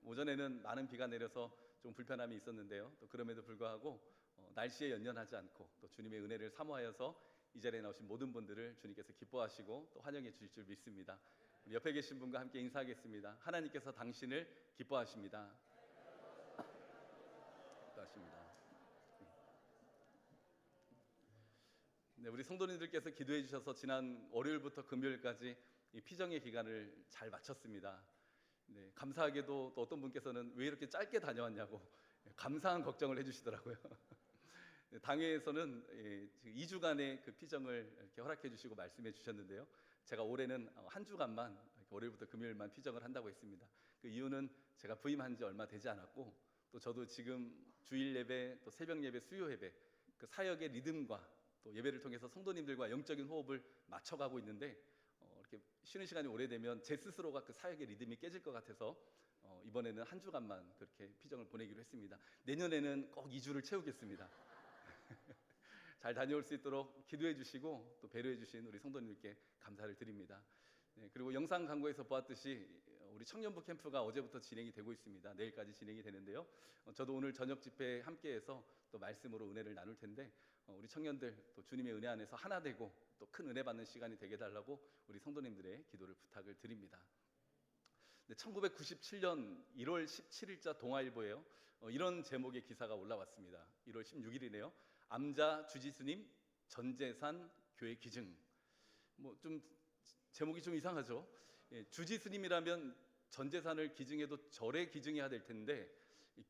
오전에는 많은 비가 내려서 좀 불편함이 있었는데요. 또 그럼에도 불구하고 날씨에 연연하지 않고 또 주님의 은혜를 사모하여서 이 자리에 나오신 모든 분들을 주님께서 기뻐하시고 또 환영해 주실 줄 믿습니다. 우리 옆에 계신 분과 함께 인사하겠습니다. 하나님께서 당신을 기뻐하십니다. 기뻐하십니다. 네, 우리 성도님들께서 기도해 주셔서 지난 월요일부터 금요일까지 이 피정의 기간을 잘 마쳤습니다. 네, 감사하게도 또 어떤 분께서는 왜 이렇게 짧게 다녀왔냐고 감사한 걱정을 해주시더라고요. 당회에서는 2주간의 그 피정을 이렇게 허락해 주시고 말씀해 주셨는데요. 제가 올해는 한 주간만 월요일부터 금요일만 피정을 한다고 했습니다. 그 이유는 제가 부임한 지 얼마 되지 않았고 또 저도 지금 주일 예배 또 새벽 예배 수요 예배 그 사역의 리듬과 또 예배를 통해서 성도님들과 영적인 호흡을 맞춰가고 있는데 이렇게 쉬는 시간이 오래되면 제 스스로가 그 사역의 리듬이 깨질 것 같아서 이번에는 한 주간만 그렇게 피정을 보내기로 했습니다. 내년에는 꼭 2주를 채우겠습니다. 잘 다녀올 수 있도록 기도해 주시고 또 배려해 주신 우리 성도님들께 감사를 드립니다. 네, 그리고 영상 광고에서 보았듯이 우리 청년부 캠프가 어제부터 진행이 되고 있습니다. 내일까지 진행이 되는데요. 저도 오늘 저녁 집회에 함께해서 또 말씀으로 은혜를 나눌 텐데 우리 청년들 또 주님의 은혜 안에서 하나 되고 또 큰 은혜 받는 시간이 되게 해달라고 우리 성도님들의 기도를 부탁을 드립니다. 1997년 1월 17일자 동아일보에요. 이런 제목의 기사가 올라왔습니다. 1월 16일이네요. 암자 주지스님 전재산 교회 기증. 좀 제목이 좀 이상하죠. 주지스님이라면 전재산을 기증해도 절에 기증해야 될 텐데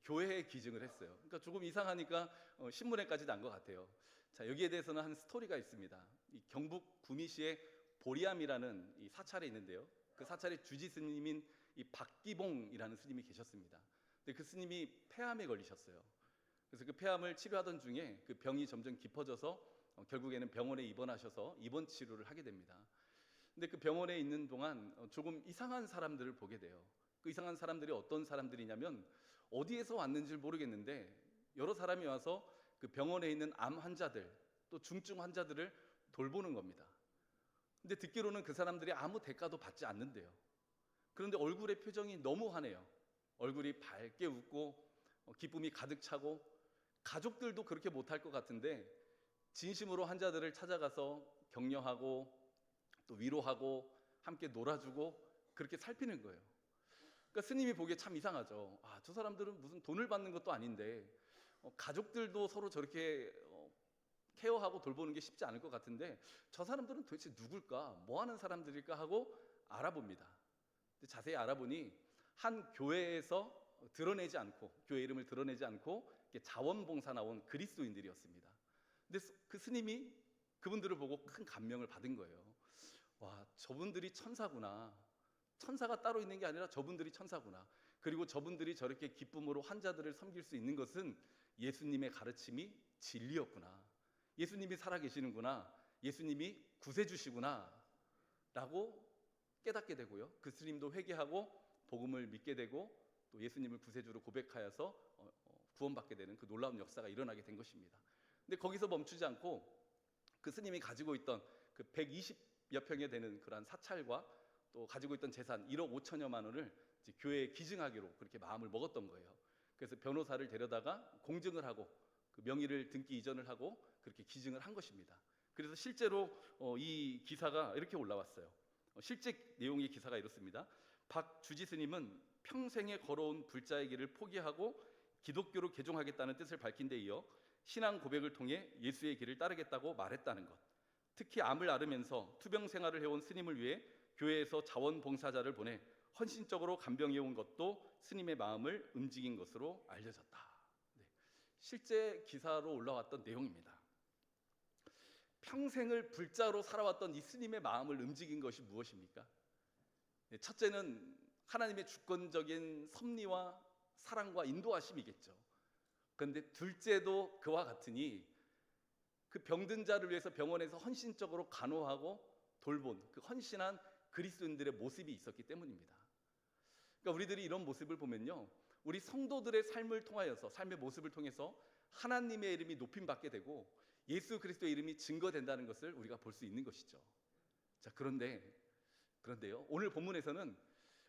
교회에 기증을 했어요. 그러니까 조금 이상하니까 신문에까지 난 것 같아요. 자, 여기에 대해서는 한 스토리가 있습니다. 이 경북 구미시의 보리암이라는 이 사찰에 있는데요. 그 사찰의 주지 스님인 이 박기봉이라는 스님이 계셨습니다. 근데 그 스님이 폐암에 걸리셨어요. 그래서 그 폐암을 치료하던 중에 그 병이 점점 깊어져서 결국에는 병원에 입원하셔서 입원 치료를 하게 됩니다. 근데 그 병원에 있는 동안 조금 이상한 사람들을 보게 돼요. 그 이상한 사람들이 어떤 사람들이냐면 어디에서 왔는지 모르겠는데 여러 사람이 와서 그 병원에 있는 암 환자들 또 중증 환자들을 돌보는 겁니다. 근데 듣기로는 그 사람들이 아무 대가도 받지 않는데요. 그런데 얼굴의 표정이 너무 환해요. 얼굴이 밝게 웃고 기쁨이 가득 차고 가족들도 그렇게 못할 것 같은데 진심으로 환자들을 찾아가서 격려하고 또 위로하고 함께 놀아주고 그렇게 살피는 거예요. 그러니까 스님이 보기에 참 이상하죠. 저 사람들은 무슨 돈을 받는 것도 아닌데 가족들도 서로 저렇게 케어하고 돌보는 게 쉽지 않을 것 같은데 저 사람들은 도대체 누굴까? 뭐 하는 사람들일까 하고 알아봅니다. 근데 자세히 알아보니 한 교회에서 드러내지 않고 교회 이름을 드러내지 않고 자원봉사 나온 그리스도인들이었습니다. 근데 그 스님이 그분들을 보고 큰 감명을 받은 거예요. 와, 저분들이 천사구나. 천사가 따로 있는 게 아니라 저분들이 천사구나. 그리고 저분들이 저렇게 기쁨으로 환자들을 섬길 수 있는 것은 예수님의 가르침이 진리였구나. 예수님이 살아계시는구나. 예수님이 구세주시구나 라고 깨닫게 되고요. 그 스님도 회개하고 복음을 믿게 되고 또 예수님을 구세주로 고백하여서 구원받게 되는 그 놀라운 역사가 일어나게 된 것입니다. 근데 거기서 멈추지 않고 그 스님이 가지고 있던 그 120여 평에 되는 그러한 사찰과 또 가지고 있던 재산 1억 5천여만 원을 이제 교회에 기증하기로 그렇게 마음을 먹었던 거예요. 그래서 변호사를 데려다가 공증을 하고 그 명의를 등기 이전을 하고 그렇게 기증을 한 것입니다. 그래서 실제로 이 기사가 이렇게 올라왔어요. 실제 내용의 기사가 이렇습니다. 박 주지스님은 평생에 걸어온 불자의 길을 포기하고 기독교로 개종하겠다는 뜻을 밝힌 데 이어 신앙 고백을 통해 예수의 길을 따르겠다고 말했다는 것, 특히 암을 앓으면서 투병 생활을 해온 스님을 위해 교회에서 자원봉사자를 보내 헌신적으로 간병해온 것도 스님의 마음을 움직인 것으로 알려졌다. 네. 실제 기사로 올라왔던 내용입니다. 평생을 불자로 살아왔던 이 스님의 마음을 움직인 것이 무엇입니까? 네, 첫째는 하나님의 주권적인 섭리와 사랑과 인도하심이겠죠. 그런데 둘째도 그와 같으니 그 병든 자를 위해서 병원에서 헌신적으로 간호하고 돌본 그 헌신한 그리스도인들의 모습이 있었기 때문입니다. 그러니까 우리들이 이런 모습을 보면요, 우리 성도들의 삶을 통하여서 삶의 모습을 통해서 하나님의 이름이 높임받게 되고 예수 그리스도의 이름이 증거된다는 것을 우리가 볼 수 있는 것이죠. 자, 그런데요, 오늘 본문에서는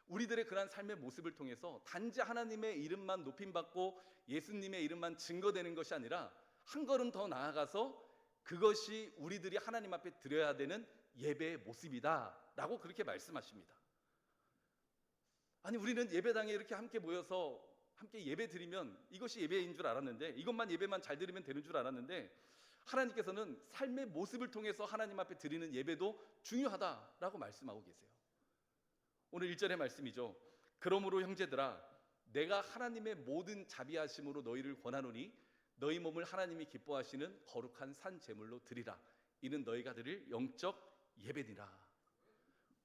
우리들의 그러한 삶의 모습을 통해서 단지 하나님의 이름만 높임받고 예수님의 이름만 증거되는 것이 아니라 한 걸음 더 나아가서 그것이 우리들이 하나님 앞에 드려야 되는 예배의 모습이다라고 그렇게 말씀하십니다. 아니, 우리는 예배당에 이렇게 함께 모여서 함께 예배 드리면 이것이 예배인 줄 알았는데, 이것만 예배만 잘 드리면 되는 줄 알았는데, 하나님께서는 삶의 모습을 통해서 하나님 앞에 드리는 예배도 중요하다라고 말씀하고 계세요. 오늘 1절의 말씀이죠. 그러므로 형제들아, 내가 하나님의 모든 자비하심으로 너희를 권하노니 너희 몸을 하나님이 기뻐하시는 거룩한 산 제물로 드리라. 이는 너희가 드릴 영적 예배니라.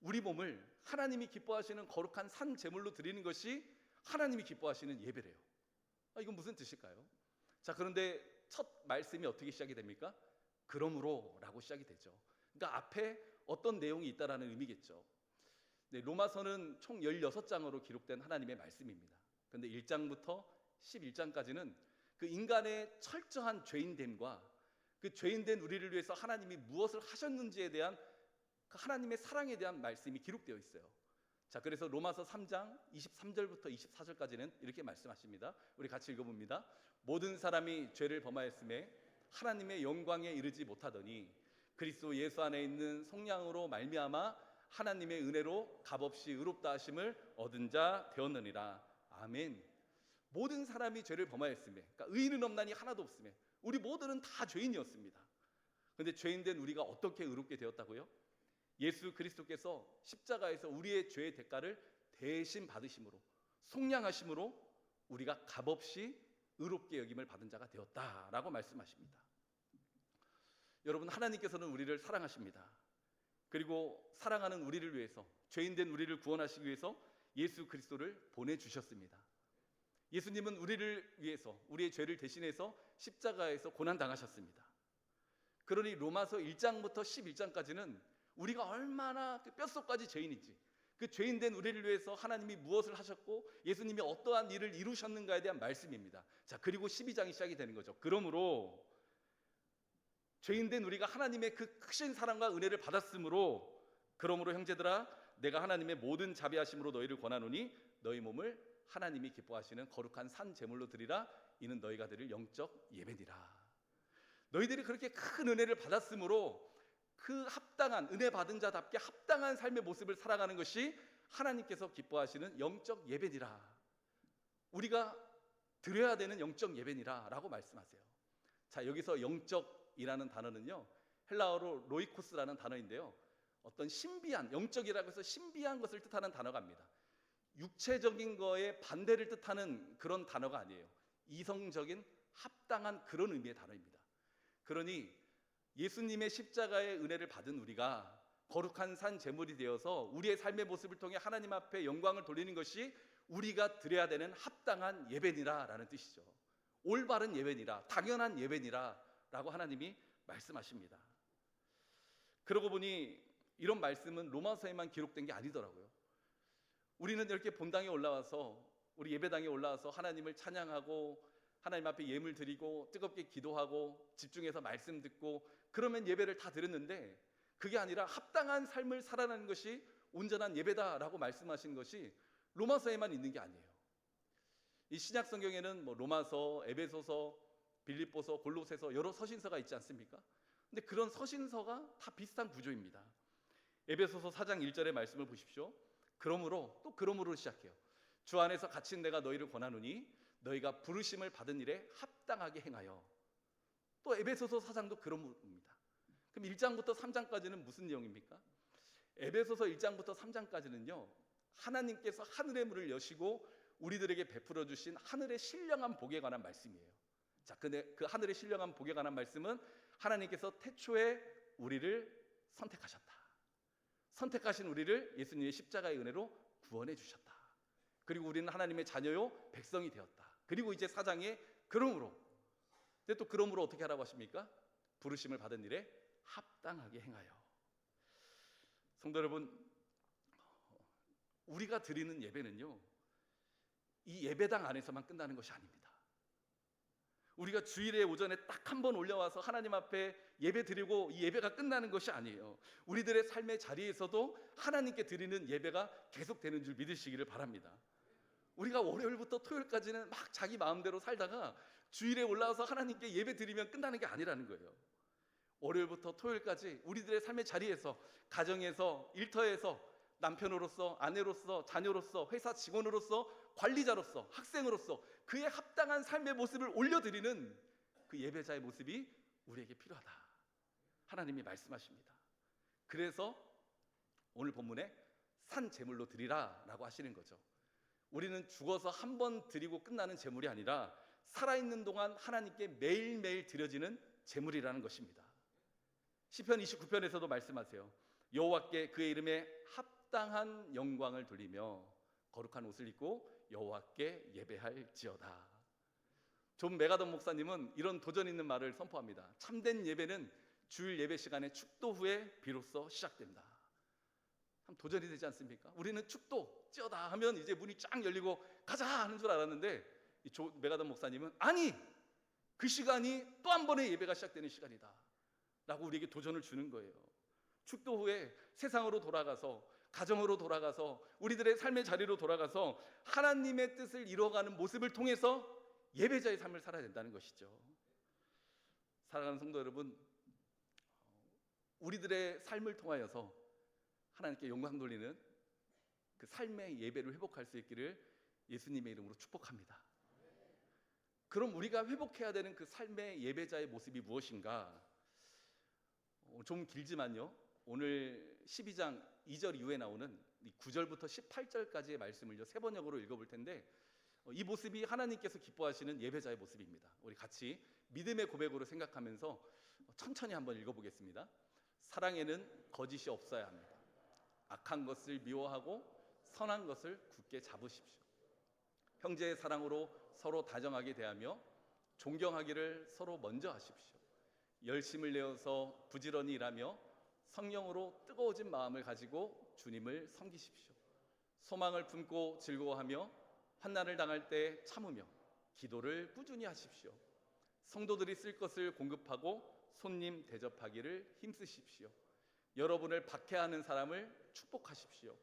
우리 몸을 하나님이 기뻐하시는 거룩한 산 제물로 드리는 것이 하나님이 기뻐하시는 예배래요. 이건 무슨 뜻일까요? 자, 그런데 첫 말씀이 어떻게 시작이 됩니까? 그러므로 라고 시작이 되죠. 그러니까 앞에 어떤 내용이 있다라는 의미겠죠. 네, 로마서는 총 16장으로 기록된 하나님의 말씀입니다. 그런데 1장부터 11장까지는 그 인간의 철저한 죄인됨과 그 죄인된 우리를 위해서 하나님이 무엇을 하셨는지에 대한 그 하나님의 사랑에 대한 말씀이 기록되어 있어요. 자, 그래서 로마서 3장 23절부터 24절까지는 이렇게 말씀하십니다. 우리 같이 읽어봅니다. 모든 사람이 죄를 범하였음에 하나님의 영광에 이르지 못하더니 그리스도 예수 안에 있는 성령으로 말미암아 하나님의 은혜로 값없이 의롭다 하심을 얻은 자 되었느니라. 아멘. 모든 사람이 죄를 범하였음에, 그러니까 의인은 없나니 하나도 없음에, 우리 모두는 다 죄인이었습니다. 그런데 죄인된 우리가 어떻게 의롭게 되었다고요? 예수 그리스도께서 십자가에서 우리의 죄의 대가를 대신 받으심으로, 속량하심으로 우리가 값없이 의롭게 여김을 받은 자가 되었다라고 말씀하십니다. 여러분, 하나님께서는 우리를 사랑하십니다. 그리고 사랑하는 우리를 위해서, 죄인된 우리를 구원하시기 위해서 예수 그리스도를 보내주셨습니다. 예수님은 우리를 위해서, 우리의 죄를 대신해서 십자가에서 고난당하셨습니다. 그러니 로마서 1장부터 11장까지는 우리가 얼마나 그 뼛속까지 죄인인지, 그 죄인된 우리를 위해서 하나님이 무엇을 하셨고 예수님이 어떠한 일을 이루셨는가에 대한 말씀입니다. 자, 그리고 12장이 시작이 되는 거죠. 그러므로 죄인된 우리가 하나님의 그 크신 사랑과 은혜를 받았으므로, 그러므로 형제들아, 내가 하나님의 모든 자비하심으로 너희를 권하노니 너희 몸을 하나님이 기뻐하시는 거룩한 산 제물로 드리라. 이는 너희가 드릴 영적 예배니라. 너희들이 그렇게 큰 은혜를 받았으므로 그 합당한, 은혜 받은 자답게 합당한 삶의 모습을 살아가는 것이 하나님께서 기뻐하시는 영적 예배니라. 우리가 드려야 되는 영적 예배니라 라고 말씀하세요. 자, 여기서 영적이라는 단어는요, 헬라어로 로이코스라는 단어인데요, 어떤 신비한, 영적이라고 해서 신비한 것을 뜻하는 단어가입니다. 육체적인 거에 반대를 뜻하는 그런 단어가 아니에요. 이성적인 합당한 그런 의미의 단어입니다. 그러니 예수님의 십자가의 은혜를 받은 우리가 거룩한 산 제물이 되어서 우리의 삶의 모습을 통해 하나님 앞에 영광을 돌리는 것이 우리가 드려야 되는 합당한 예배니라 라는 뜻이죠. 올바른 예배니라, 당연한 예배니라 라고 하나님이 말씀하십니다. 그러고 보니 이런 말씀은 로마서에만 기록된 게 아니더라고요. 우리는 이렇게 본당에 올라와서, 우리 예배당에 올라와서 하나님을 찬양하고 하나님 앞에 예물 드리고 뜨겁게 기도하고 집중해서 말씀 듣고 그러면 예배를 다 드렸는데, 그게 아니라 합당한 삶을 살아가는 것이 온전한 예배다라고 말씀하신 것이 로마서에만 있는 게 아니에요. 이 신약 성경에는 뭐 로마서, 에베소서, 빌립보서, 골로새서 여러 서신서가 있지 않습니까? 근데 그런 서신서가 다 비슷한 구조입니다. 에베소서 4장 1절의 말씀을 보십시오. 그러므로, 또 그러므로 시작해요. 주 안에서 갇힌 내가 너희를 권하노니 너희가 부르심을 받은 일에 합당하게 행하여. 또 에베소서 4장도 그러므로입니다. 그럼 1장부터 3장까지는 무슨 내용입니까? 에베소서 1장부터 3장까지는요, 하나님께서 하늘의 문을 여시고 우리들에게 베풀어 주신 하늘의 신령한 복에 관한 말씀이에요. 자, 근데 그 하늘의 신령한 복에 관한 말씀은 하나님께서 태초에 우리를 선택하셨다. 선택하신 우리를 예수님의 십자가의 은혜로 구원해 주셨다. 그리고 우리는 하나님의 자녀요 백성이 되었다. 그리고 이제 4장에 그러므로, 근데 또 그러므로 어떻게 하라고 하십니까? 부르심을 받은 일에 합당하게 행하여. 성도 여러분, 우리가 드리는 예배는요, 이 예배당 안에서만 끝나는 것이 아닙니다. 우리가 주일에 오전에 딱 한 번 올려와서 하나님 앞에 예배 드리고 이 예배가 끝나는 것이 아니에요. 우리들의 삶의 자리에서도 하나님께 드리는 예배가 계속되는 줄 믿으시기를 바랍니다. 우리가 월요일부터 토요일까지는 막 자기 마음대로 살다가 주일에 올라와서 하나님께 예배 드리면 끝나는 게 아니라는 거예요. 월요일부터 토요일까지 우리들의 삶의 자리에서, 가정에서, 일터에서, 남편으로서, 아내로서, 자녀로서, 회사 직원으로서, 관리자로서, 학생으로서 그에 합당한 삶의 모습을 올려드리는 그 예배자의 모습이 우리에게 필요하다, 하나님이 말씀하십니다. 그래서 오늘 본문에 산 제물로 드리라 라고 하시는 거죠. 우리는 죽어서 한 번 드리고 끝나는 제물이 아니라 살아있는 동안 하나님께 매일매일 드려지는 제물이라는 것입니다. 시편 29편에서도 말씀하세요. 여호와께 그의 이름에 합당한 영광을 돌리며 거룩한 옷을 입고 여호와께 예배할지어다. 존 메가던 목사님은 이런 도전 있는 말을 선포합니다. 참된 예배는 주일 예배 시간에 축도 후에 비로소 시작된다. 참 도전이 되지 않습니까? 우리는 축도 찌어다 하면 이제 문이 쫙 열리고 가자 하는 줄 알았는데 이 존 메가던 목사님은 아니, 그 시간이 또 한 번의 예배가 시작되는 시간이다 라고 우리에게 도전을 주는 거예요. 축도 후에 세상으로 돌아가서, 가정으로 돌아가서, 우리들의 삶의 자리로 돌아가서 하나님의 뜻을 이루어가는 모습을 통해서 예배자의 삶을 살아야 된다는 것이죠. 사랑하는 성도 여러분, 우리들의 삶을 통하여서 하나님께 영광 돌리는 그 삶의 예배를 회복할 수 있기를 예수님의 이름으로 축복합니다. 그럼 우리가 회복해야 되는 그 삶의 예배자의 모습이 무엇인가? 좀 길지만요, 오늘 12장 2절 이후에 나오는 9절부터 18절까지의 말씀을 세 번역으로 읽어볼 텐데, 이 모습이 하나님께서 기뻐하시는 예배자의 모습입니다. 우리 같이 믿음의 고백으로 생각하면서 천천히 한번 읽어보겠습니다. 사랑에는 거짓이 없어야 합니다. 악한 것을 미워하고 선한 것을 굳게 잡으십시오. 형제의 사랑으로 서로 다정하게 대하며 존경하기를 서로 먼저 하십시오. 열심을 내어서 부지런히 일하며 성령으로 뜨거워진 마음을 가지고 주님을 섬기십시오. 소망을 품고 즐거워하며 환난을 당할 때 참으며 기도를 꾸준히 하십시오. 성도들이 쓸 것을 공급하고 손님 대접하기를 힘쓰십시오. 여러분을 박해하는 사람을 축복하십시오.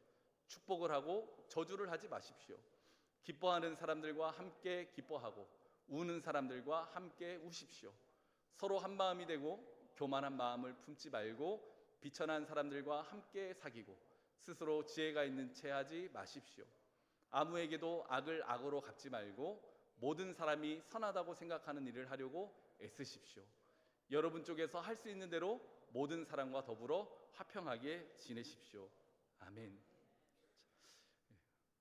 축복을 하고 저주를 하지 마십시오. 기뻐하는 사람들과 함께 기뻐하고 우는 사람들과 함께 우십시오. 서로 한 마음이 되고 교만한 마음을 품지 말고 비천한 사람들과 함께 사귀고 스스로 지혜가 있는 채 하지 마십시오. 아무에게도 악을 악으로 갚지 말고 모든 사람이 선하다고 생각하는 일을 하려고 애쓰십시오. 여러분 쪽에서 할 수 있는 대로 모든 사람과 더불어 화평하게 지내십시오. 아멘.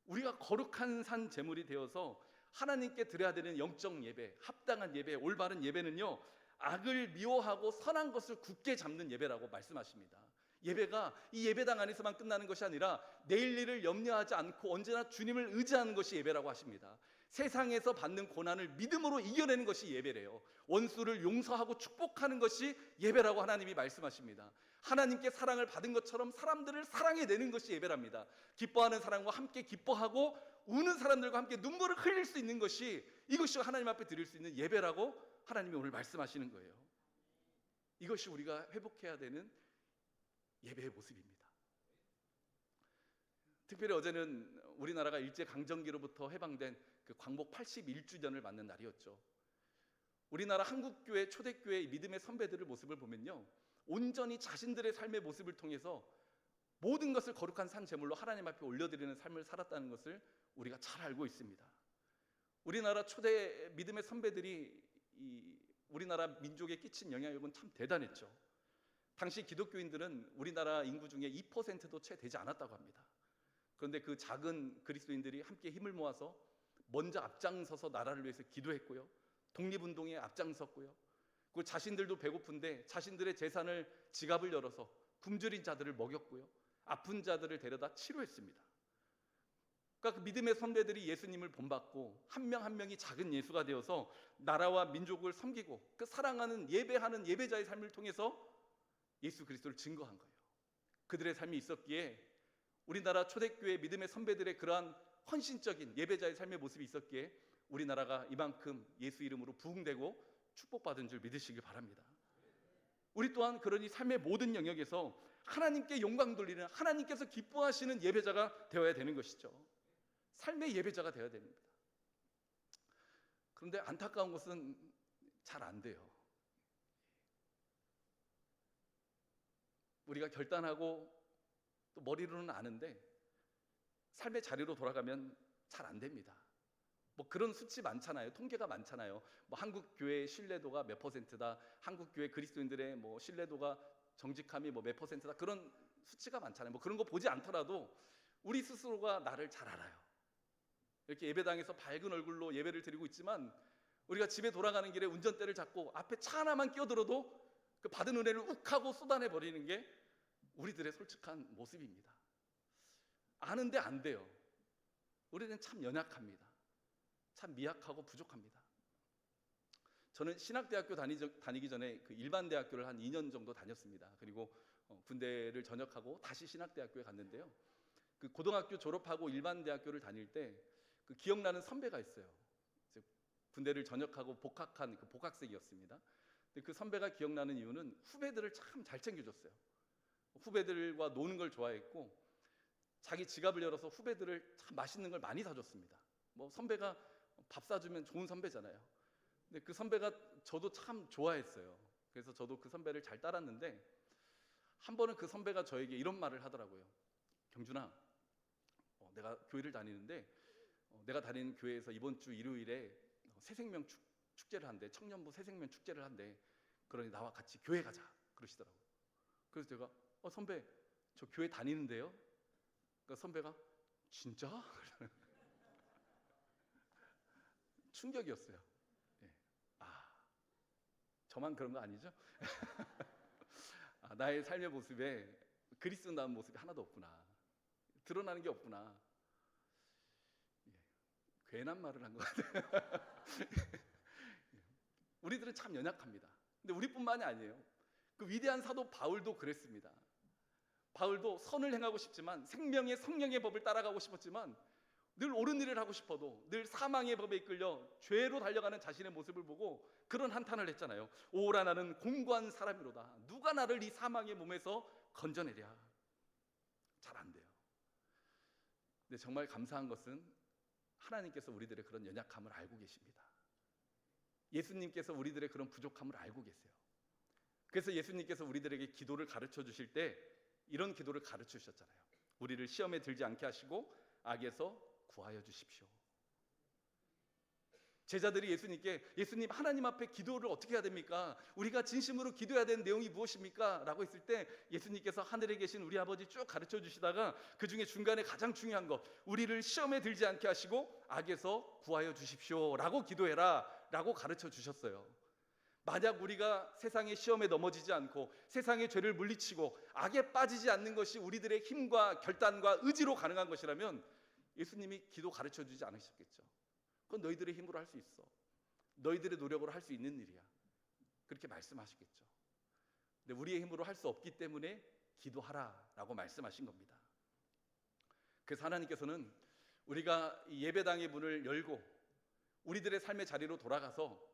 우리가 거룩한 산 제물이 되어서 하나님께 드려야 되는 영적 예배, 합당한 예배, 올바른 예배는요, 악을 미워하고 선한 것을 굳게 잡는 예배라고 말씀하십니다. 예배가 이 예배당 안에서만 끝나는 것이 아니라 내일 일을 염려하지 않고 언제나 주님을 의지하는 것이 예배라고 하십니다. 세상에서 받는 고난을 믿음으로 이겨내는 것이 예배래요. 원수를 용서하고 축복하는 것이 예배라고 하나님이 말씀하십니다. 하나님께 사랑을 받은 것처럼 사람들을 사랑해내는 것이 예배랍니다. 기뻐하는 사람과 함께 기뻐하고 우는 사람들과 함께 눈물을 흘릴 수 있는 것이, 이것이 하나님 앞에 드릴 수 있는 예배라고 하나님이 오늘 말씀하시는 거예요. 이것이 우리가 회복해야 되는 예배의 모습입니다. 특별히 어제는 우리나라가 일제강점기로부터 해방된 그 광복 81주년을 맞는 날이었죠. 우리나라 한국교회 초대교회의 믿음의 선배들의 모습을 보면요, 온전히 자신들의 삶의 모습을 통해서 모든 것을 거룩한 산 제물로 하나님 앞에 올려드리는 삶을 살았다는 것을 우리가 잘 알고 있습니다. 우리나라 초대 믿음의 선배들이 우리나라 민족에 끼친 영향력은 참 대단했죠. 당시 기독교인들은 우리나라 인구 중에 2%도 채 되지 않았다고 합니다. 그런데 그 작은 그리스도인들이 함께 힘을 모아서 먼저 앞장서서 나라를 위해서 기도했고요, 독립운동에 앞장섰고요, 그 자신들도 배고픈데 자신들의 재산을, 지갑을 열어서 굶주린 자들을 먹였고요, 아픈 자들을 데려다 치료했습니다. 그러니까 그 믿음의 선배들이 예수님을 본받고 한 명 한 명이 작은 예수가 되어서 나라와 민족을 섬기고 그 사랑하는, 예배하는 예배자의 삶을 통해서 예수 그리스도를 증거한 거예요. 그들의 삶이 있었기에 우리나라 초대교회 믿음의 선배들의 그러한 헌신적인 예배자의 삶의 모습이 있었기에 우리나라가 이만큼 예수 이름으로 부흥되고 축복받은 줄 믿으시기 바랍니다. 우리 또한 그러니 삶의 모든 영역에서 하나님께 영광 돌리는, 하나님께서 기뻐하시는 예배자가 되어야 되는 것이죠. 삶의 예배자가 되어야 됩니다. 그런데 안타까운 것은 잘 안 돼요. 우리가 결단하고 또 머리로는 아는데 삶의 자리로 돌아가면 잘 안 됩니다. 뭐 그런 수치 많잖아요. 통계가 많잖아요. 뭐 한국 교회의 신뢰도가 몇 %다, 한국 교회 그리스도인들의 뭐 신뢰도가, 정직함이 뭐 몇 %다, 그런 수치가 많잖아요. 뭐 그런 거 보지 않더라도 우리 스스로가 나를 잘 알아요. 이렇게 예배당에서 밝은 얼굴로 예배를 드리고 있지만 우리가 집에 돌아가는 길에 운전대를 잡고 앞에 차 하나만 끼어들어도 그 받은 은혜를 욱하고 쏟아내 버리는 게 우리들의 솔직한 모습입니다. 아는데 안 돼요. 우리는 참 연약합니다. 참 미약하고 부족합니다. 저는 신학대학교 다니기 전에 그 일반 대학교를 한 2년 정도 다녔습니다. 그리고 군대를 전역하고 다시 신학대학교에 갔는데요. 그 고등학교 졸업하고 일반 대학교를 다닐 때 그 기억나는 선배가 있어요. 군대를 전역하고 복학한 그 복학생이었습니다. 근데 그 선배가 기억나는 이유는 후배들을 참 잘 챙겨줬어요. 후배들과 노는 걸 좋아했고 자기 지갑을 열어서 후배들을 참 맛있는 걸 많이 사줬습니다. 뭐 선배가 밥 사주면 좋은 선배잖아요. 근데 그 선배가 저도 참 좋아했어요. 그래서 저도 그 선배를 잘 따랐는데 한 번은 그 선배가 저에게 이런 말을 하더라고요. 경준아, 내가 교회를 다니는데 내가 다니는 교회에서 이번 주 일요일에 새생명 축제를 한대. 청년부 새생명 축제를 한대. 그러니 나와 같이 교회 가자 그러시더라고요. 그래서 제가 선배 저 교회 다니는데요. 그러니까 선배가 진짜? 충격이었어요. 네. 저만 그런 거 아니죠? 나의 삶의 모습에 그리스도다운 모습이 하나도 없구나. 드러나는 게 없구나. 괜한 말을 한 것 같아요. 우리들은 참 연약합니다. 근데 우리뿐만이 아니에요. 그 위대한 사도 바울도 그랬습니다. 바울도 선을 행하고 싶지만, 생명의 성령의 법을 따라가고 싶었지만 늘 옳은 일을 하고 싶어도 늘 사망의 법에 이끌려 죄로 달려가는 자신의 모습을 보고 그런 한탄을 했잖아요. 오라 나는 공고한 사람이로다. 누가 나를 이 사망의 몸에서 건져내랴. 잘 안 돼요. 근데 정말 감사한 것은 하나님께서 우리들의 그런 연약함을 알고 계십니다. 예수님께서 우리들의 그런 부족함을 알고 계세요. 그래서 예수님께서 우리들에게 기도를 가르쳐 주실 때 이런 기도를 가르쳐 주셨잖아요. 우리를 시험에 들지 않게 하시고 악에서 구하여 주십시오. 제자들이 예수님 하나님 앞에 기도를 어떻게 해야 됩니까? 우리가 진심으로 기도해야 되는 내용이 무엇입니까? 라고 했을 때 예수님께서 하늘에 계신 우리 아버지 쭉 가르쳐 주시다가 그 중에 중간에 가장 중요한 것, 우리를 시험에 들지 않게 하시고 악에서 구하여 주십시오 라고 기도해라 라고 가르쳐 주셨어요. 만약 우리가 세상의 시험에 넘어지지 않고 세상의 죄를 물리치고 악에 빠지지 않는 것이 우리들의 힘과 결단과 의지로 가능한 것이라면 예수님이 기도 가르쳐 주지 않으셨겠죠. 그건 너희들의 힘으로 할 수 있어. 너희들의 노력으로 할 수 있는 일이야. 그렇게 말씀하시겠죠. 근데 우리의 힘으로 할 수 없기 때문에 기도하라라고 말씀하신 겁니다. 그래서 하나님께서는 우리가 예배당의 문을 열고 우리들의 삶의 자리로 돌아가서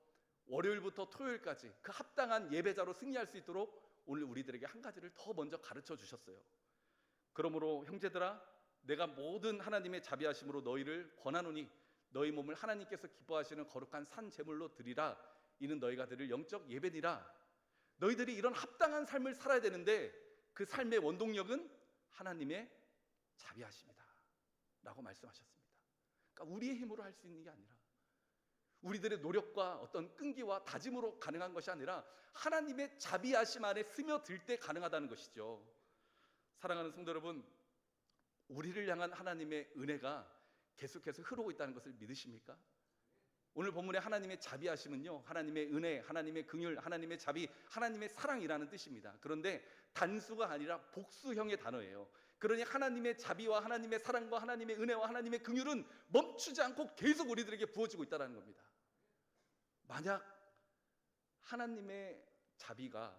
월요일부터 토요일까지 그 합당한 예배자로 승리할 수 있도록 오늘 우리들에게 한 가지를 더 먼저 가르쳐 주셨어요. 그러므로 형제들아, 내가 모든 하나님의 자비하심으로 너희를 권하노니 너희 몸을 하나님께서 기뻐하시는 거룩한 산 제물로 드리라. 이는 너희가 드릴 영적 예배니라. 너희들이 이런 합당한 삶을 살아야 되는데 그 삶의 원동력은 하나님의 자비하심이다 라고 말씀하셨습니다. 그러니까 우리의 힘으로 할 수 있는 게 아니라, 우리들의 노력과 어떤 끈기와 다짐으로 가능한 것이 아니라 하나님의 자비하심 안에 스며들 때 가능하다는 것이죠. 사랑하는 성도 여러분, 우리를 향한 하나님의 은혜가 계속해서 흐르고 있다는 것을 믿으십니까? 오늘 본문의 하나님의 자비하심은요, 하나님의 은혜, 하나님의 긍휼, 하나님의 자비, 하나님의 사랑이라는 뜻입니다. 그런데 단수가 아니라 복수형의 단어예요. 그러니 하나님의 자비와 하나님의 사랑과 하나님의 은혜와 하나님의 긍휼은 멈추지 않고 계속 우리들에게 부어지고 있다는 겁니다. 만약 하나님의 자비가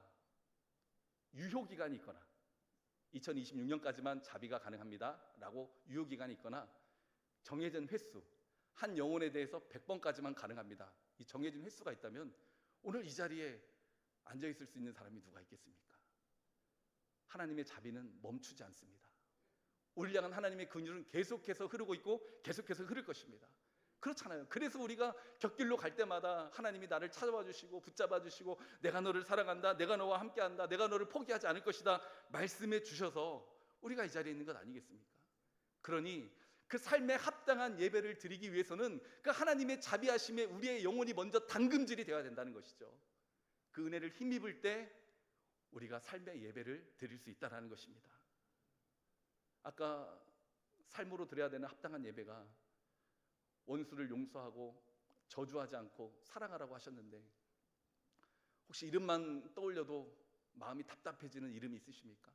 유효기간이 있거나 2026년까지만 자비가 가능합니다 라고 유효기간이 있거나 정해진 횟수, 한 영혼에 대해서 100번까지만 가능합니다. 이 정해진 횟수가 있다면 오늘 이 자리에 앉아 있을 수 있는 사람이 누가 있겠습니까? 하나님의 자비는 멈추지 않습니다. 우리를 향한 하나님의 긍휼은 계속해서 흐르고 있고 계속해서 흐를 것입니다. 그렇잖아요. 그래서 우리가 곁길로 갈 때마다 하나님이 나를 찾아와 주시고 붙잡아 주시고 내가 너를 사랑한다, 내가 너와 함께한다, 내가 너를 포기하지 않을 것이다 말씀해 주셔서 우리가 이 자리에 있는 것 아니겠습니까? 그러니 그 삶에 합당한 예배를 드리기 위해서는 그 하나님의 자비하심에 우리의 영혼이 먼저 담금질이 되어야 된다는 것이죠. 그 은혜를 힘입을 때 우리가 삶의 예배를 드릴 수 있다는 것입니다. 아까 삶으로 드려야 되는 합당한 예배가 원수를 용서하고 저주하지 않고 사랑하라고 하셨는데, 혹시 이름만 떠올려도 마음이 답답해지는 이름이 있으십니까?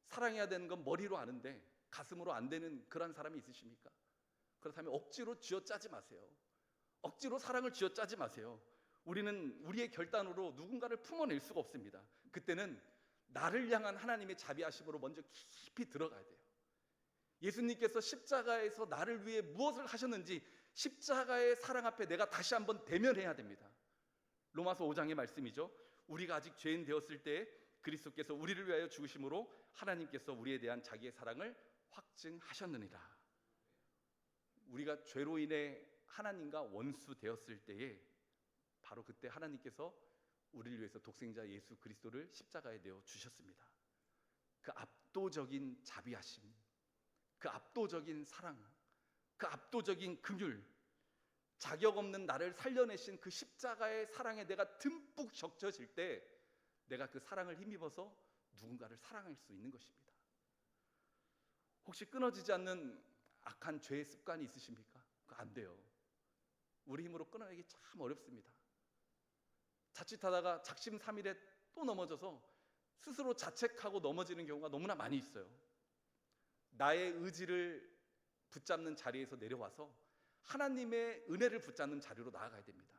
사랑해야 되는 건 머리로 아는데 가슴으로 안 되는 그런 사람이 있으십니까? 그렇다면 억지로 쥐어짜지 마세요. 억지로 사랑을 쥐어짜지 마세요. 우리는 우리의 결단으로 누군가를 품어낼 수가 없습니다. 그때는 나를 향한 하나님의 자비하심으로 먼저 깊이 들어가야 돼요. 예수님께서 십자가에서 나를 위해 무엇을 하셨는지 십자가의 사랑 앞에 내가 다시 한번 대면해야 됩니다. 로마서 5장의 말씀이죠. 우리가 아직 죄인 되었을 때 그리스도께서 우리를 위하여 죽으심으로 하나님께서 우리에 대한 자기의 사랑을 확증하셨느니라. 우리가 죄로 인해 하나님과 원수 되었을 때에 바로 그때 하나님께서 우리를 위해서 독생자 예수 그리스도를 십자가에 내어 주셨습니다. 그 압도적인 자비하심, 그 압도적인 사랑, 그 압도적인 긍휼, 자격 없는 나를 살려내신 그 십자가의 사랑에 내가 듬뿍 적셔질 때 내가 그 사랑을 힘입어서 누군가를 사랑할 수 있는 것입니다. 혹시 끊어지지 않는 악한 죄의 습관이 있으십니까? 그거 안 돼요. 우리 힘으로 끊어내기 참 어렵습니다. 자칫하다가 작심삼일에 또 넘어져서 스스로 자책하고 넘어지는 경우가 너무나 많이 있어요. 나의 의지를 붙잡는 자리에서 내려와서 하나님의 은혜를 붙잡는 자리로 나아가야 됩니다.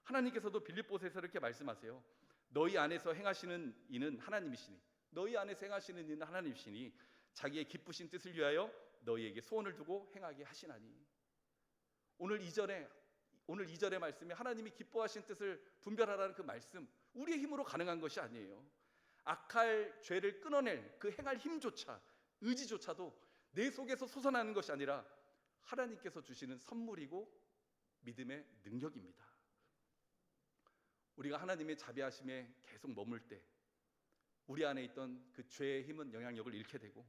하나님께서도 빌립보서에서 이렇게 말씀하세요. 너희 안에서 행하시는 이는 하나님이시니, 너희 안에서 행하시는 이는 하나님이시니 자기의 기쁘신 뜻을 위하여 너희에게 소원을 두고 행하게 하시나니. 오늘 2절의 말씀에 하나님이 기뻐하신 뜻을 분별하라는 그 말씀, 우리의 힘으로 가능한 것이 아니에요. 악할 죄를 끊어낼 그 행할 힘조차, 의지조차도 내 속에서 솟아나는 것이 아니라 하나님께서 주시는 선물이고 믿음의 능력입니다. 우리가 하나님의 자비하심에 계속 머물 때 우리 안에 있던 그 죄의 힘은 영향력을 잃게 되고,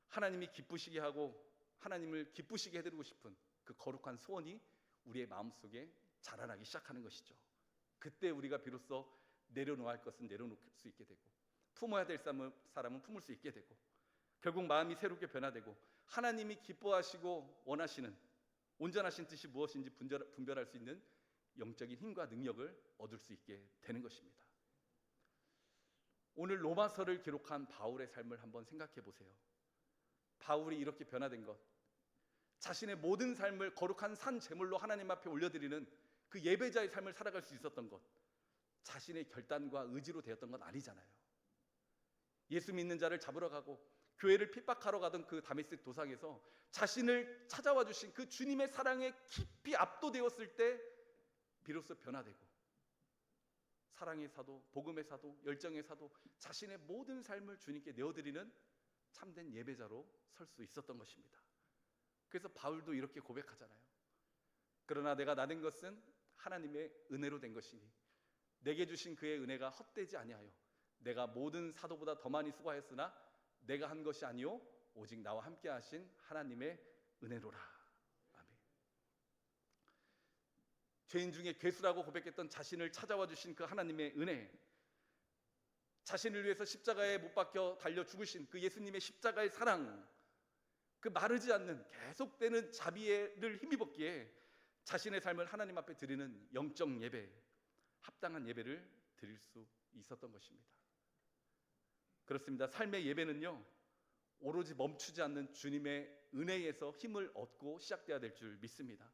하나님이 기쁘시게 하고 하나님을 기쁘시게 해드리고 싶은 그 거룩한 소원이 우리의 마음속에 자라나기 시작하는 것이죠. 그때 우리가 비로소 내려놓아야 할 것은 내려놓을 수 있게 되고, 품어야 될 사람은 품을 수 있게 되고, 결국 마음이 새롭게 변화되고 하나님이 기뻐하시고 원하시는 온전하신 뜻이 무엇인지 분별할 수 있는 영적인 힘과 능력을 얻을 수 있게 되는 것입니다. 오늘 로마서를 기록한 바울의 삶을 한번 생각해 보세요. 바울이 이렇게 변화된 것, 자신의 모든 삶을 거룩한 산 제물로 하나님 앞에 올려드리는 그 예배자의 삶을 살아갈 수 있었던 것, 자신의 결단과 의지로 되었던 건 아니잖아요. 예수 믿는 자를 잡으러 가고 교회를 핍박하러 가던 그 다메섹 도상에서 자신을 찾아와 주신 그 주님의 사랑에 깊이 압도되었을 때 비로소 변화되고, 사랑의 사도, 복음의 사도, 열정의 사도, 자신의 모든 삶을 주님께 내어드리는 참된 예배자로 설 수 있었던 것입니다. 그래서 바울도 이렇게 고백하잖아요. 그러나 내가 나된 것은 하나님의 은혜로 된 것이니 내게 주신 그의 은혜가 헛되지 아니하여 내가 모든 사도보다 더 많이 수고하였으나 내가 한 것이 아니요 오직 나와 함께 하신 하나님의 은혜로라. 아멘. 죄인 중에 괴수라고 고백했던 자신을 찾아와 주신 그 하나님의 은혜, 자신을 위해서 십자가에 못 박혀 달려 죽으신 그 예수님의 십자가의 사랑, 그 마르지 않는 계속되는 자비를 힘입었기에 자신의 삶을 하나님 앞에 드리는 영적 예배, 합당한 예배를 드릴 수 있었던 것입니다. 그렇습니다. 삶의 예배는요, 오로지 멈추지 않는 주님의 은혜에서 힘을 얻고 시작돼야 될 줄 믿습니다.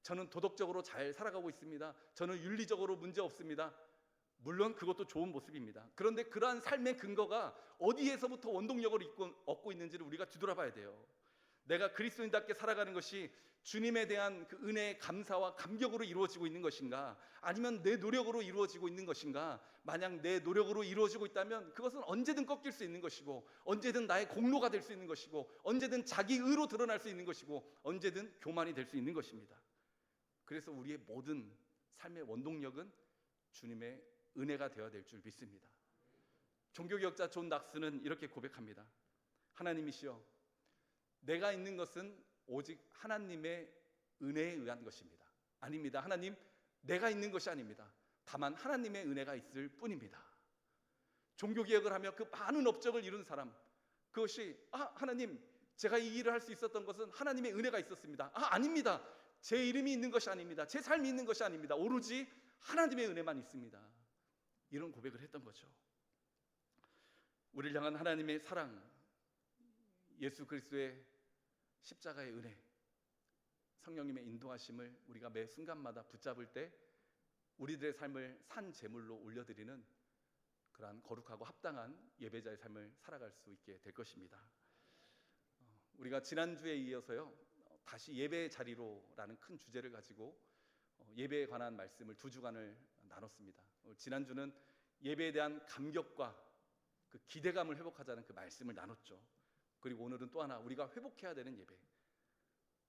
저는 도덕적으로 잘 살아가고 있습니다. 저는 윤리적으로 문제 없습니다. 물론 그것도 좋은 모습입니다. 그런데 그러한 삶의 근거가 어디에서부터 원동력을 얻고 있는지를 우리가 뒤돌아봐야 돼요. 내가 그리스도인답게 살아가는 것이 주님에 대한 그 은혜의 감사와 감격으로 이루어지고 있는 것인가, 아니면 내 노력으로 이루어지고 있는 것인가? 만약 내 노력으로 이루어지고 있다면 그것은 언제든 꺾일 수 있는 것이고, 언제든 나의 공로가 될 수 있는 것이고, 언제든 자기 의로 드러날 수 있는 것이고, 언제든 교만이 될 수 있는 것입니다. 그래서 우리의 모든 삶의 원동력은 주님의 은혜가 되어야 될 줄 믿습니다. 종교개혁자 존 낙스는 이렇게 고백합니다. 하나님이시여, 내가 있는 것은 오직 하나님의 은혜에 의한 것입니다. 아닙니다. 하나님, 내가 있는 것이 아닙니다. 다만 하나님의 은혜가 있을 뿐입니다. 종교개혁을 하며 그 많은 업적을 이룬 사람, 그것이 하나님, 제가 이 일을 할 수 있었던 것은 하나님의 은혜가 있었습니다. 아닙니다. 제 이름이 있는 것이 아닙니다. 제 삶이 있는 것이 아닙니다. 오로지 하나님의 은혜만 있습니다. 이런 고백을 했던 거죠. 우리를 향한 하나님의 사랑, 예수 그리스도의 십자가의 은혜, 성령님의 인도하심을 우리가 매 순간마다 붙잡을 때 우리들의 삶을 산 제물로 올려드리는 그러한 거룩하고 합당한 예배자의 삶을 살아갈 수 있게 될 것입니다. 우리가 지난주에 이어서요, 다시 예배의 자리로라는 큰 주제를 가지고 예배에 관한 말씀을 2주간을 나눴습니다. 지난주는 예배에 대한 감격과 그 기대감을 회복하자는 그 말씀을 나눴죠. 그리고 오늘은 또 하나, 우리가 회복해야 되는 예배,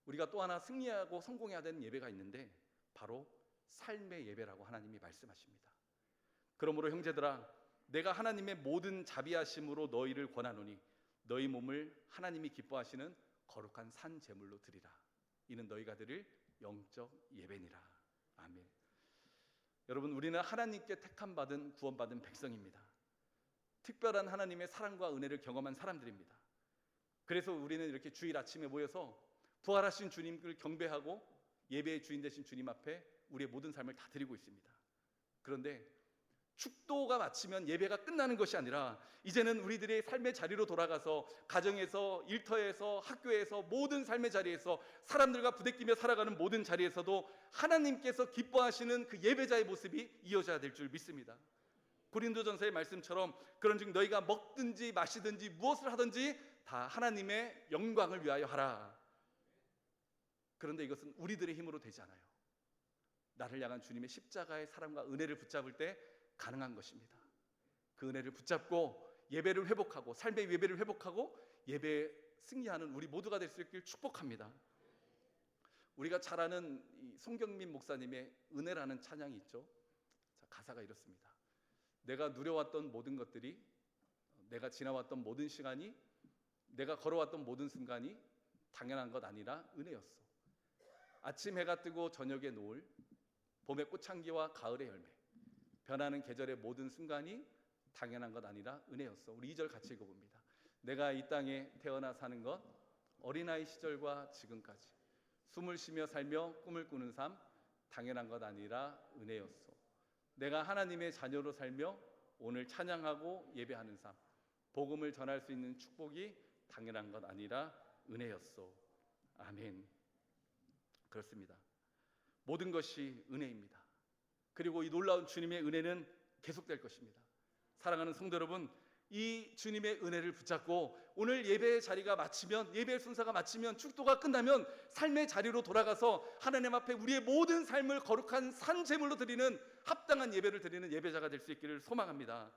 우리가 또 하나 승리하고 성공해야 되는 예배가 있는데 바로 삶의 예배라고 하나님이 말씀하십니다. 그러므로 형제들아, 내가 하나님의 모든 자비하심으로 너희를 권하노니 너희 몸을 하나님이 기뻐하시는 거룩한 산 제물로 드리라. 이는 너희가 드릴 영적 예배니라. 아멘. 여러분, 우리는 하나님께 택함받은 구원받은 백성입니다. 특별한 하나님의 사랑과 은혜를 경험한 사람들입니다. 그래서 우리는 이렇게 주일 아침에 모여서 부활하신 주님을 경배하고 예배의 주인 되신 주님 앞에 우리의 모든 삶을 다 드리고 있습니다. 그런데 축도가 마치면 예배가 끝나는 것이 아니라 이제는 우리들의 삶의 자리로 돌아가서 가정에서, 일터에서, 학교에서, 모든 삶의 자리에서 사람들과 부대끼며 살아가는 모든 자리에서도 하나님께서 기뻐하시는 그 예배자의 모습이 이어져야 될 줄 믿습니다. 고린도전서의 말씀처럼 그런즉 너희가 먹든지 마시든지 무엇을 하든지 다 하나님의 영광을 위하여 하라. 그런데 이것은 우리들의 힘으로 되지 않아요. 나를 향한 주님의 십자가의 사랑과 은혜를 붙잡을 때 가능한 것입니다. 그 은혜를 붙잡고 예배를 회복하고, 삶의 예배를 회복하고 예배에 승리하는 우리 모두가 될 수 있길 축복합니다. 우리가 잘 아는 이 송경민 목사님의 은혜라는 찬양이 있죠. 자, 가사가 이렇습니다. 내가 누려왔던 모든 것들이, 내가 지나왔던 모든 시간이, 내가 걸어왔던 모든 순간이 당연한 것 아니라 은혜였어. 아침 해가 뜨고 저녁의 노을, 봄의 꽃향기와 가을의 열매, 변하는 계절의 모든 순간이 당연한 것 아니라 은혜였어. 우리 2절 같이 읽어봅니다. 내가 이 땅에 태어나 사는 것, 어린아이 시절과 지금까지 숨을 쉬며 살며 꿈을 꾸는 삶, 당연한 것 아니라 은혜였어. 내가 하나님의 자녀로 살며 오늘 찬양하고 예배하는 삶, 복음을 전할 수 있는 축복이 당연한 것 아니라 은혜였어. 아멘. 그렇습니다. 모든 것이 은혜입니다. 그리고 이 놀라운 주님의 은혜는 계속될 것입니다. 사랑하는 성도 여러분, 이 주님의 은혜를 붙잡고 오늘 예배의 자리가 마치면, 예배의 순서가 마치면, 축도가 끝나면 삶의 자리로 돌아가서 하나님 앞에 우리의 모든 삶을 거룩한 산 제물로 드리는 합당한 예배를 드리는 예배자가 될 수 있기를 소망합니다.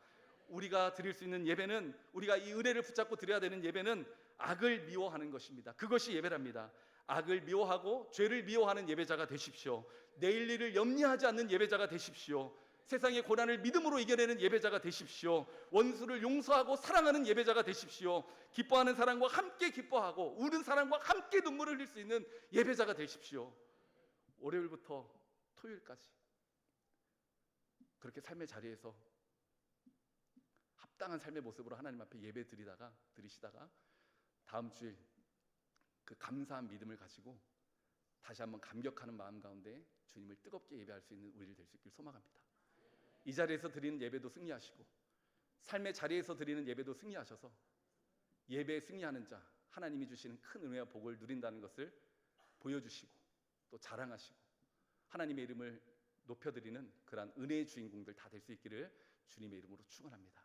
우리가 드릴 수 있는 예배는, 우리가 이 은혜를 붙잡고 드려야 되는 예배는 악을 미워하는 것입니다. 그것이 예배랍니다. 악을 미워하고 죄를 미워하는 예배자가 되십시오. 내일 일을 염려하지 않는 예배자가 되십시오. 세상의 고난을 믿음으로 이겨내는 예배자가 되십시오. 원수를 용서하고 사랑하는 예배자가 되십시오. 기뻐하는 사람과 함께 기뻐하고 우는 사람과 함께 눈물을 흘릴 수 있는 예배자가 되십시오. 월요일부터 토요일까지 그렇게 삶의 자리에서 합당한 삶의 모습으로 하나님 앞에 예배 드리시다가 다음 주일 그 감사한 믿음을 가지고 다시 한번 감격하는 마음 가운데 주님을 뜨겁게 예배할 수 있는 우리를 될 수 있길 소망합니다. 이 자리에서 드리는 예배도 승리하시고 삶의 자리에서 드리는 예배도 승리하셔서 예배에 승리하는 자, 하나님이 주시는 큰 은혜와 복을 누린다는 것을 보여주시고 또 자랑하시고 하나님의 이름을 높여드리는 그러한 은혜의 주인공들 다 될 수 있기를 주님의 이름으로 축원합니다.